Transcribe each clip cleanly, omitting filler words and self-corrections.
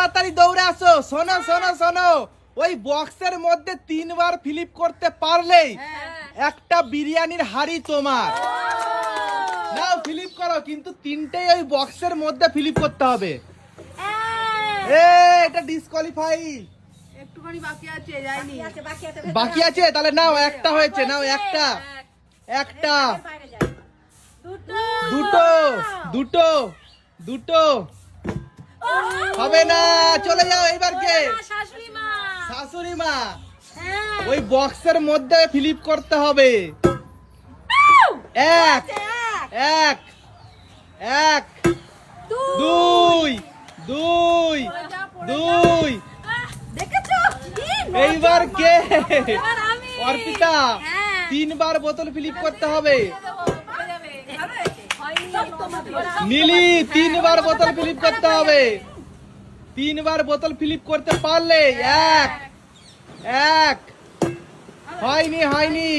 তাড়াতাড়ি দৌড়ে আসো। শোনো শোনো শোনো, ওই বক্সের মধ্যে 3 বার ফ্লিপ করতে পারলেই একটা বিরিয়ানির হাড়ি তোমার। নাও ফ্লিপ করো, কিন্তু 3টেই ওই বক্সের মধ্যে ফ্লিপ করতে হবে। এটা ডিসকোয়ালিফাই। একটুখানি বাকি আছে, যাইনি। বাকি আছে, তাহলে নাও, একটা হয়েছে, নাও একটা। একটা, দুটো, দুটো, দুটো হবে না, চলে যাও। এইবার কে? শাশুড়ি মা। ওই বক্সের মধ্যে ফ্লিপ করতে হবে। এক, এক, এক, দুই, দুই, দুই। এইবার কে? অর্পিতা। 3 বার বোতল ফ্লিপ করতে হবে। নীলি 3 বার বোতল ফ্লিপ করতে হবে। 3 বার বোতল ফ্লিপ করতে পারলে এক, এক। হয়নি, হয়নি।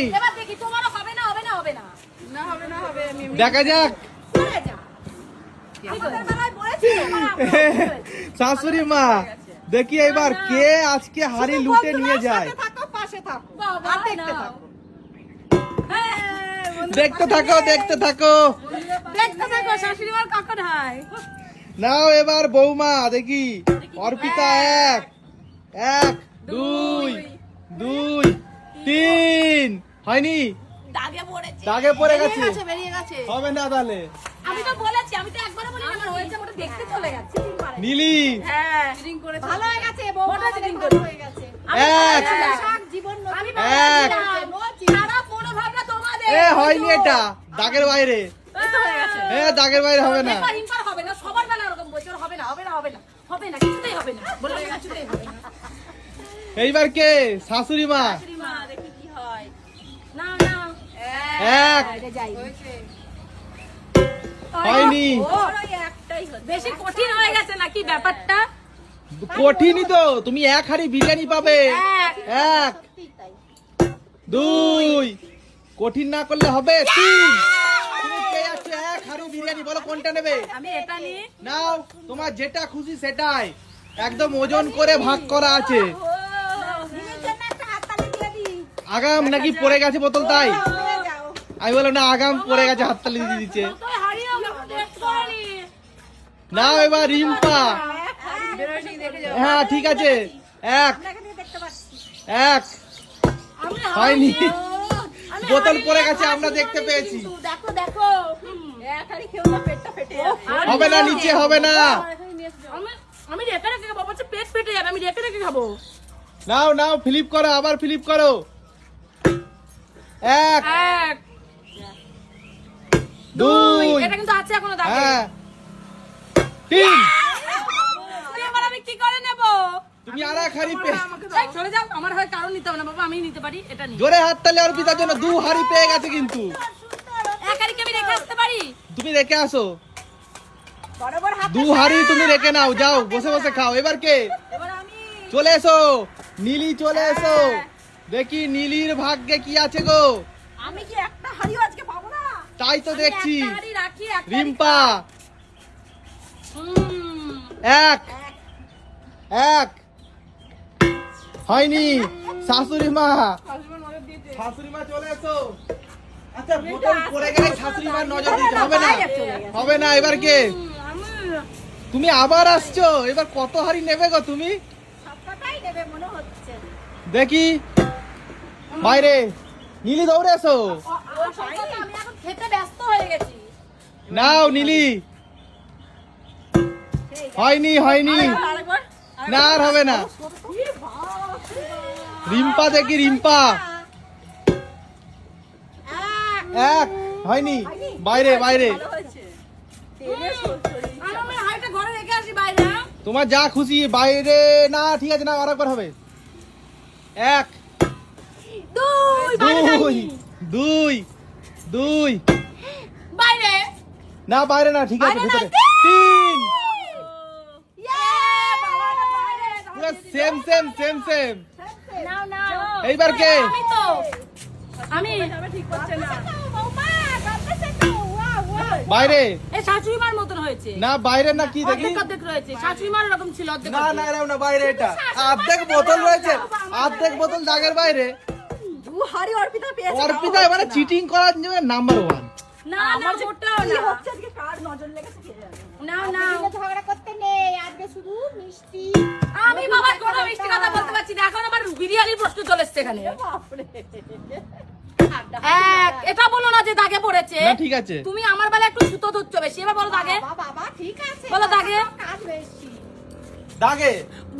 দেখা যাক। শাশুড়ি মা, দেখি এবার কে আজকে হাড়ি লুটে নিয়ে যায়। দেখতে থাকো, দেখতে থাকো। নাও এবার বৌমা, দেখি। অর্পিতা 1, 1, 2, 2, 3। হয়নি, দাগে পড়ে গেছে। হবে না তাহলে। আমি তো বলেছি, আমি তো একবারও বলি না, আমার হয়েছে, ওটা দেখতে চলে গেছে। নীলি ভালো হয়ে গেছে, বউটা ভালো হয়ে গেছে। এক, জীবন এক। সারা পুরো ভাবনা তোমাদের। হয়নি, এটা দাগের বাইরে। দাগের বাইরে হবে না। ইম্পার হবে না, সবার বেলা এরকম বলছে, হবে না, হবে না, হবে না, হবে না, কিছুতেই হবে না, বলে কিছুতেই হবে না। এইবার কে? শাশুড়ি মা। মা দেখি কি হয়। না না, এক, হয়নি। বেশি কঠিন হয়ে গেছে নাকি ব্যাপারটা? কঠিনই তো। তুমি 1 হাড়ি বিরিয়ানি পাবে। 1, 2। কঠিন না করলে হবে 3। তুমি পেয়ে যাচ্ছ 1 হাড়ি বিরিয়ানি। বলো কোনটা নেবে? আমি এটা নিয়ে নাও, তোমার যেটা খুশি সেটাই। একদম ওজন করে ভাগ করা আছে। আগাম নাকি পড়ে গেছে বোতল, তাই আমি বললাম না, আগাম পড়ে গেছে, হাততালি দিয়ে দিচ্ছে। নাও এবার রিম্পা। হ্যাঁ ঠিক আছে। 1, 1। হয়নি, বোতল পড়ে গেছে, আমরা দেখতে পেয়েছি। দেখো দেখো, পেটটা ফেটে যাবে। হবে না, নিচে হবে না। আমি রেখে রেখে খাবো, বলছে পেট ফেটে যাবে, আমি রেখে রেখে খাবো। নাও নাও, ফ্লিপ করো, আবার ফ্লিপ করো। 1, 2। এটা কিন্তু আছে এখনো দাগে। হ্যাঁ, 3। এবার আমি কি করে নেব? তুমি আর 1 হাড়ি পেয়ে। এই চলে যাও, আমার হয় কারণ নিতে হবে না বাবা, আমি নিতে পারি, এটা নিয়ে। জোরে হাততালি অর্পিতার জন্য। 2 হাড়ি পেয়ে গেছে কিন্তু। এক হাড়ি কি আমি রেখে আসতে পারি? তুমি রেখে আসো। 2 হাড়ি তুমি রেখে নাও, যাও বসে বসে খাও। এবার কে? এবার আমি। চলে এসো নীলি, চলে এসো। দেখি নীলির ভাগ্যে কি আছে গো। আমি কি একটা হাড়িও আজকে পাবো না? তাই তো দেখছি। একটা হাড়ি রাখি, একটা হাড়ি রিম্পা। 1, 1। হয়নি। শাশুড়ি মা, শাশুড়ি মা চলে এসো। আচ্ছা, বোতল পড়ে গেলে শাশুড়ি মার নজর দিতে হবে না, হবে না। এবার কে? তুমি আবার আসছো। এবার কত হাড়ি নেবে গো তুমি? সবটাই দেবে মনে হচ্ছে। দেখি বাইরে। নীলি দৌড়ে এসো। আমি এখন খেতে ব্যস্ত হয়ে গেছি। নাও নীলি। হয়নি, হয়নি। আরেকবার। না, আর হবে না। রিম্পা, দেখি রিম্পা। 1, হয়নি। বাইরে, বাইরে। আমি হাড়িটা ঘরে রেখে আসি বাইরে। তোমার যা খুশি বাইরে। না ঠিক আছে, না আরেকবার হবে। 1, 2, 2, 2। বাইরে। না বাইরে না, ঠিক আছে, ভিতরে। 3। পুরো সেম সেম সেম সেম। নাও নাও। এইবার কে? আমি তো। আমি ঠিক করছে না। বাইরে এই শাশুড়ি মার মতন হয়েছে। না বাইরে না কি দেখি অর্ধেক অর্ধেক রয়েছে, শাশুড়ি মার এরকম ছিল অর্ধেক না অর্ধেক। না এরকম না বাইরে এটা অর্ধেক বোতল রয়েছে অর্ধেক বোতল দাগের বাইরে দু হাড়ি অর্পিতা পেয়েছে। অর্পিতা মানে চিটিং করার জন্য নাম্বার 1 না না মোটেও কি না। হচ্ছে আজকে কার নজর লেগেছে কে জানে। না না ঝগড়া করতে নেই, আজকে শুধু মিষ্টি। আমি বাবা কোনো মিষ্টি কথা বলতে পারছি না, এখন আমার বিরিয়ানির প্রশ্ন চলে এসছে এখানে। বাপরে। এক, এটা বলো না যে দাগে পড়েছে। না ঠিক আছে তুমি আমার বেলা একটু সুতো ধরছো বেশি, এবার বলো দাগে। বাবা বাবা ঠিক আছে। বলো দাগে। কাজ বেশি। দাগে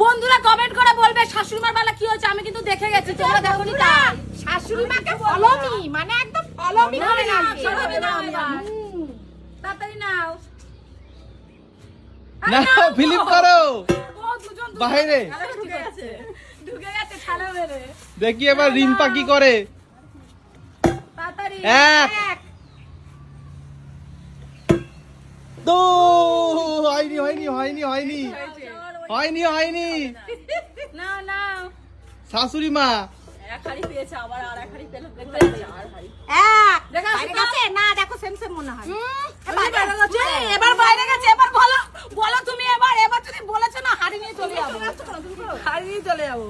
বন্ধুরা কমেন্ট করে বলবে শাশুড়িমার বেলা কি হয়েছে, আমি কিন্তু দেখে গেছি, তোমরা দেখোনি তাই। শাশুড়ি মাকে ফলো মি, মানে একদম ফলো মি করে না, রাখবে। সরাবে না এবার। তাড়াতাড়ি নাও। না ফিলিপ করো ও দুজন দুজন। বাইরে। ঢুকে গেছে, ঢুকে গেছে ঠালা মেরে। দেখি এবার রিম্পা কি করে তাড়াতাড়ি। এক তো হয়নি হয়নি হয়নি হয়নি হয়নি হয়নি না না শাশুড়ি মা এক হাড়ি পেয়েছে, আবার আর এক হাড়ি পেলো। দেখবে এক দেখা বাইরে সুতো? গেছে না, দেখো সেম সেম মনে হয়। বাইরে গেছে, এবার বাইরে গেছে, এবার বলো বলো তুমি, এবার এবার যদি বলেছো না হাড়ি নিয়ে চলে যাবো, হাড়ি নিয়ে চলে যাবো।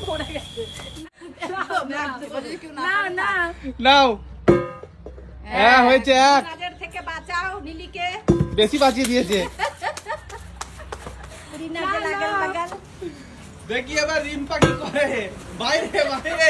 পড়ে গেছে। না না নাও হ্যাঁ হয়েছে এক কাজের থেকে বাঁচাও নীলিকে। বেশি বাঁচিয়ে দিয়েছে রিনাকে লাগাল লাগাল। দেখি এবার রিম্পা কি করে বাইরে বাইরে